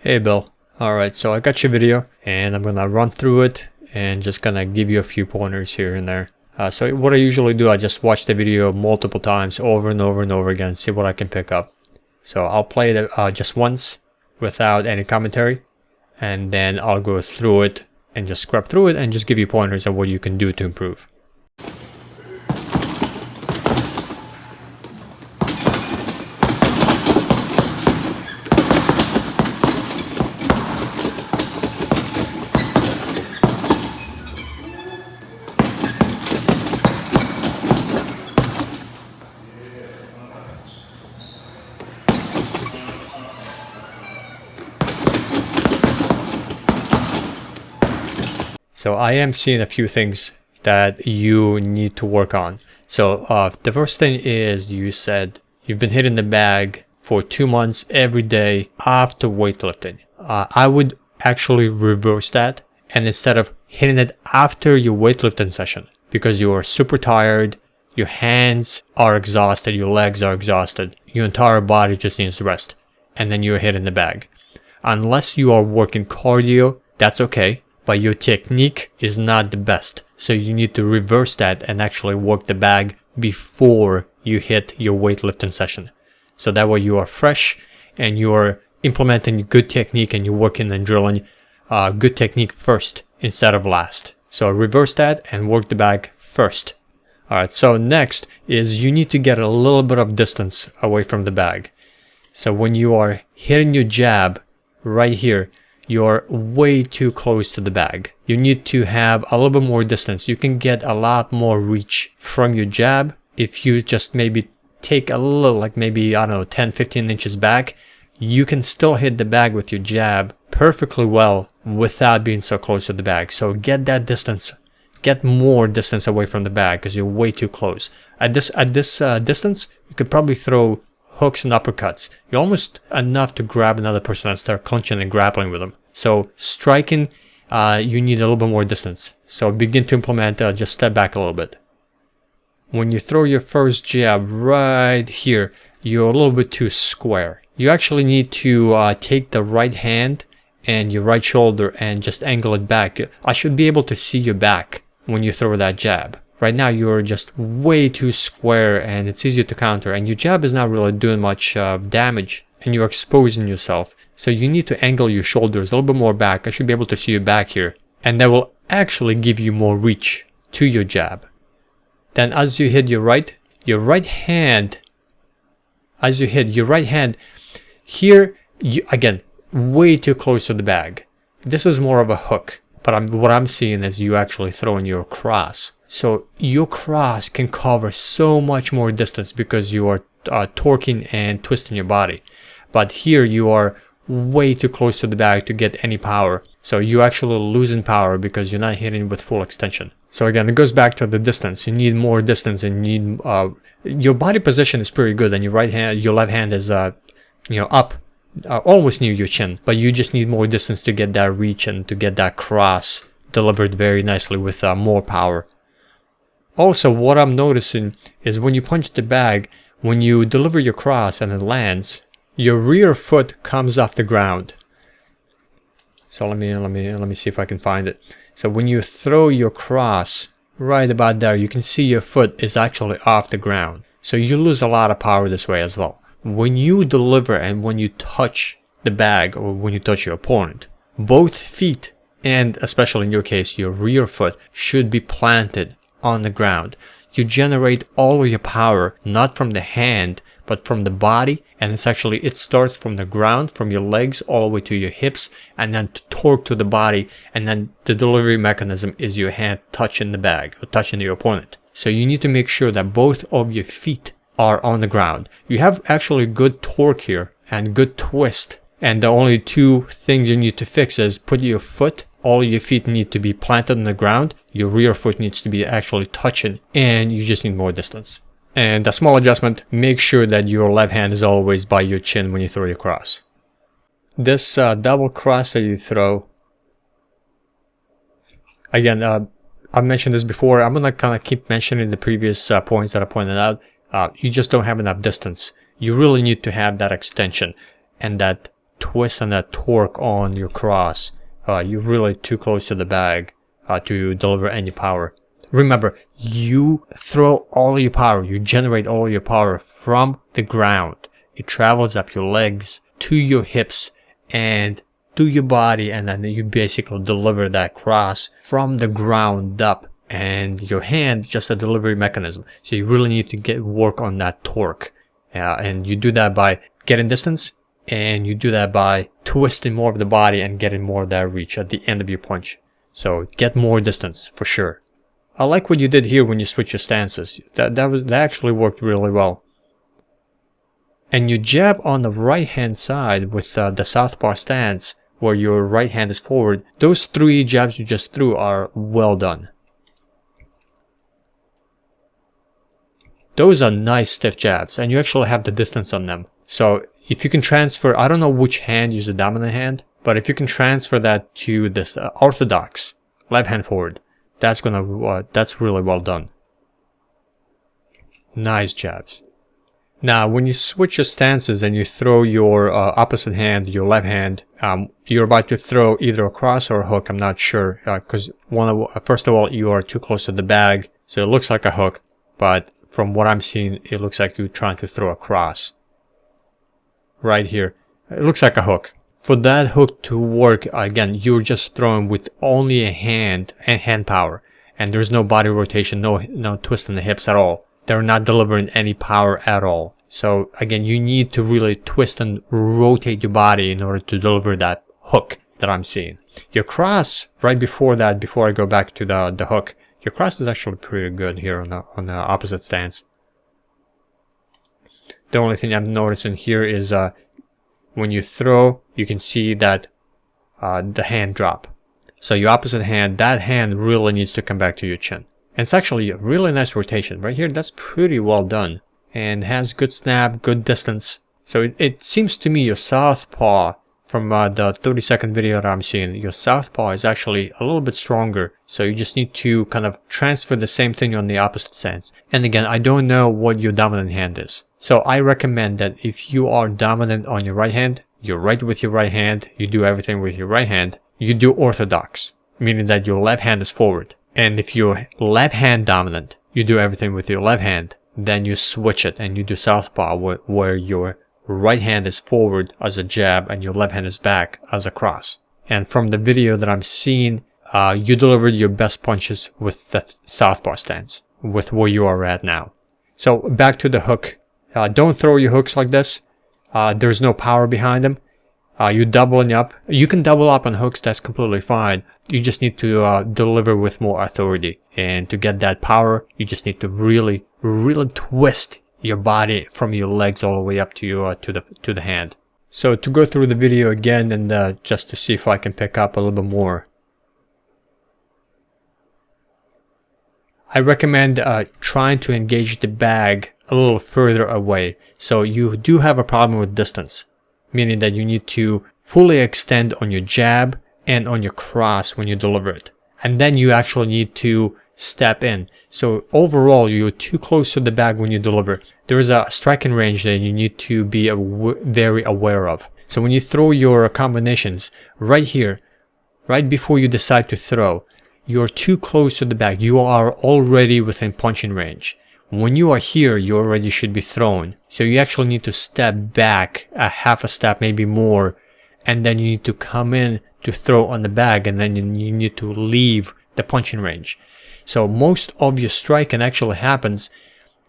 Hey Bill. Alright, so I got your video and I'm gonna run through it and just gonna give you a few pointers here and there. So what I usually do, I just watch the video multiple times over and over and over again, see what I can pick up. So I'll play it just once without any commentary, and then I'll go through it and just scrub through it and just give you pointers on what you can do to improve. So I am seeing a few things that you need to work on. So the first thing is, you said you've been hitting the bag for 2 months every day after weightlifting. I would actually reverse that, and instead of hitting it after your weightlifting session, because you are super tired, your hands are exhausted, your legs are exhausted, your entire body just needs rest, and then you're hitting the bag. Unless you are working cardio, that's okay. But your technique is not the best. So you need to reverse that and actually work the bag before you hit your weightlifting session. So that way you are fresh and you're implementing good technique and you're working and drilling good technique first instead of last. So reverse that and work the bag first. Alright, so next is you need to get a little bit of distance away from the bag. So when you are hitting your jab right here, you're way too close to the bag. You need to have a little bit more distance. You can get a lot more reach from your jab if you just maybe take a little, like maybe, I don't know, 10-15 inches back. You can still hit the bag with your jab perfectly well without being so close to the bag. So get that distance, get more distance away from the bag because you're way too close. At this distance, you could probably throw hooks and uppercuts. You're almost enough to grab another person and start clinching and grappling with them. So striking, you need a little bit more distance. So begin to implement, just step back a little bit. When you throw your first jab right here, you're a little bit too square. You actually need to take the right hand and your right shoulder and just angle it back. I should be able to see your back when you throw that jab. Right now you're just way too square and it's easier to counter, and your jab is not really doing much damage and you're exposing yourself. So you need to angle your shoulders a little bit more back. I should be able to see your back here, and that will actually give you more reach to your jab. Then as you hit your right hand, here, you again, way too close to the bag. This is more of a hook, but what I'm seeing is you actually throwing your cross. So your cross can cover so much more distance because you are torquing and twisting your body. But here you are way too close to the bag to get any power. So you're actually losing power because you're not hitting with full extension. So again, it goes back to the distance. You need more distance, and you need your body position is pretty good, and your left hand is up, almost near your chin. But you just need more distance to get that reach and to get that cross delivered very nicely with more power. Also, what I'm noticing is when you punch the bag, when you deliver your cross and it lands, your rear foot comes off the ground. So let me see if I can find it. So when you throw your cross right about there, you can see your foot is actually off the ground. So you lose a lot of power this way as well. When you deliver and when you touch the bag or when you touch your opponent, both feet, and especially in your case, your rear foot, should be planted on the ground. You generate all of your power not from the hand but from the body, and it starts from the ground, from your legs all the way to your hips, and then to torque to the body, and then the delivery mechanism is your hand touching the bag or touching your opponent. So you need to make sure that both of your feet are on the ground. You have actually good torque here and good twist, and the only two things you need to fix is put your foot, all your feet need to be planted on the ground, your rear foot needs to be actually touching, and you just need more distance. And a small adjustment, make sure that your left hand is always by your chin when you throw your cross. This double cross that you throw, again, I've mentioned this before, I'm gonna kind of keep mentioning the previous points that I pointed out. You just don't have enough distance. You really need to have that extension and that twist and that torque on your cross. You're really too close to the bag to deliver any power. Remember, you throw all your power, you generate all your power from the ground. It travels up your legs to your hips and to your body, and then you basically deliver that cross from the ground up, and your hand just a delivery mechanism. So you really need to work on that torque, and you do that by getting distance, and you do that by twisting more of the body and getting more of that reach at the end of your punch. So get more distance for sure. I like what you did here when you switch your stances. That actually worked really well. And you jab on the right hand side with the southpaw stance, where your right hand is forward. Those 3 jabs you just threw are well done. Those are nice stiff jabs, and you actually have the distance on them. So if you can transfer, I don't know which hand is the dominant hand, but if you can transfer that to this Orthodox left hand forward, that's really well done. Nice jabs. Now, when you switch your stances and you throw your opposite hand, your left hand, you're about to throw either a cross or a hook. I'm not sure, because first of all, you are too close to the bag, so it looks like a hook. But from what I'm seeing, it looks like you're trying to throw a cross. Right here, it looks like a hook. For that hook to work, again, you're just throwing with only a hand and hand power, and there's no body rotation, no twist in the hips at all. They're not delivering any power at all. So again, you need to really twist and rotate your body in order to deliver that hook that I'm seeing. Your cross, right before that, before I go back to the hook, your cross is actually pretty good here on the opposite stance. The only thing I'm noticing here is when you throw, you can see that the hand drop. So your opposite hand, that hand really needs to come back to your chin. And it's actually a really nice rotation. Right here, that's pretty well done. And has good snap, good distance. So it seems to me your southpaw, from the 30-second video that I'm seeing, your southpaw is actually a little bit stronger. So you just need to kind of transfer the same thing on the opposite stance. And again, I don't know what your dominant hand is. So I recommend that if you are dominant on your right hand, you're right with your right hand, you do everything with your right hand, you do orthodox, meaning that your left hand is forward. And if you're left hand dominant, you do everything with your left hand, then you switch it and you do southpaw where your right hand is forward as a jab and your left hand is back as a cross. And from the video that I'm seeing, you delivered your best punches with the southpaw stance, with where you are at now. So back to the hook. Don't throw your hooks like this. There's no power behind them. You're doubling up. You can double up on hooks, that's completely fine. You just need to deliver with more authority. And to get that power, you just need to really twist your body from your legs all the way up to your to the hand. So to go through the video again and just to see if I can pick up a little bit more. I recommend trying to engage the bag a little further away. So you do have a problem with distance, meaning that you need to fully extend on your jab and on your cross when you deliver it. And then you actually need to step in. So overall, you're too close to the bag when you deliver. There is a striking range that you need to be very aware of. So when you throw your combinations, right here, right before you decide to throw, you're too close to the bag. You are already within punching range. When you are here, you already should be thrown. So you actually need to step back a half a step, maybe more, and then you need to come in to throw on the bag, and then you need to leave the punching range. So most of your striking actually happens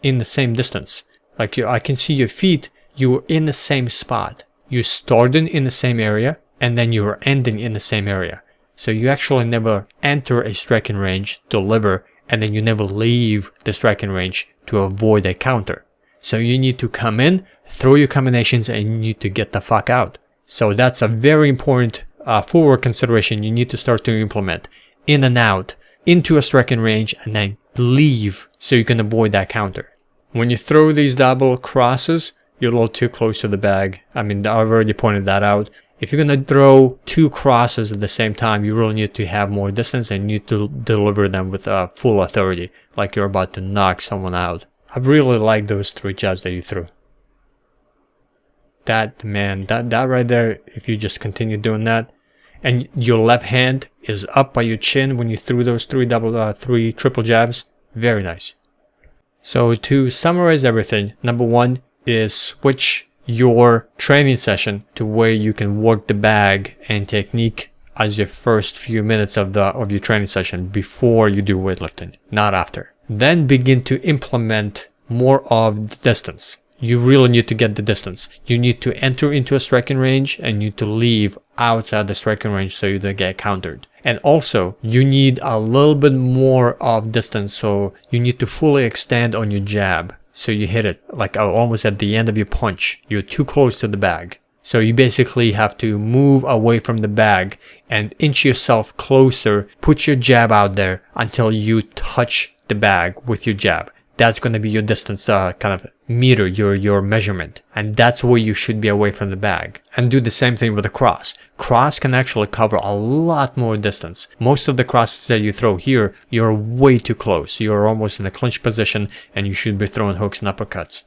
in the same distance. Like I can see your feet, you're in the same spot. You're starting in the same area, and then you're ending in the same area. So you actually never enter a striking range, deliver, and then you never leave the striking range to avoid a counter. So you need to come in, throw your combinations, and you need to get the fuck out. So that's a very important forward consideration you need to start to implement. In and out, into a striking range, and then leave so you can avoid that counter. When you throw these double crosses, you're a little too close to the bag. I mean, I've already pointed that out. If you're going to throw two crosses at the same time, you really need to have more distance and you need to deliver them with full authority, like you're about to knock someone out. I really like those three jabs that you threw. That, man, that right there, if you just continue doing that, and your left hand is up by your chin when you threw those three triple jabs, very nice. So to summarize everything, number one is switch your training session to where you can work the bag and technique as your first few minutes of your training session before you do weightlifting, not after. Then begin to implement more of the distance. You really need to get the distance. You need to enter into a striking range and you need to leave outside the striking range so you don't get countered. And also, you need a little bit more of distance, so you need to fully extend on your jab. So you hit it like almost at the end of your punch. You're too close to the bag. So you basically have to move away from the bag and inch yourself closer, put your jab out there until you touch the bag with your jab. That's going to be your distance kind of meter, your measurement. And that's where you should be away from the bag. And do the same thing with a cross. Cross can actually cover a lot more distance. Most of the crosses that you throw here, you're way too close. You're almost in a clinch position and you should be throwing hooks and uppercuts.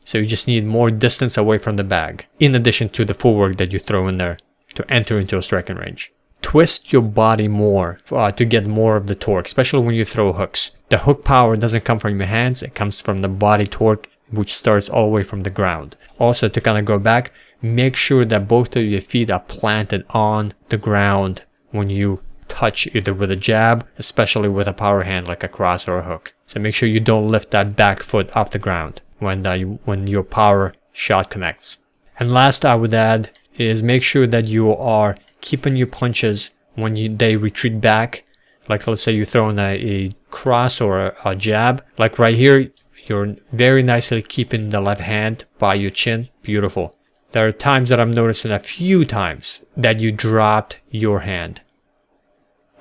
So you just need more distance away from the bag, in addition to the footwork that you throw in there to enter into a striking range. Twist your body more to get more of the torque, especially when you throw hooks. The hook power doesn't come from your hands, it comes from the body torque, which starts all the way from the ground. Also, to kind of go back, make sure that both of your feet are planted on the ground when you touch, either with a jab, especially with a power hand like a cross or a hook. So make sure you don't lift that back foot off the ground when your power shot connects. And last I would add is make sure that you are keeping your punches when they retreat back. Like let's say you're throwing a cross or a jab. Like right here, you're very nicely keeping the left hand by your chin. Beautiful. There are times that I'm noticing a few times that you dropped your hand.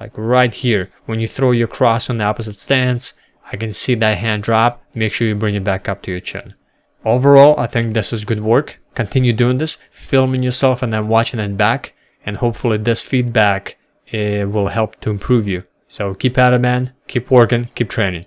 Like right here, when you throw your cross on the opposite stance, I can see that hand drop. Make sure you bring it back up to your chin. Overall, I think this is good work. Continue doing this, filming yourself and then watching it back. And hopefully this feedback will help to improve you. So keep at it, man. Keep working. Keep training.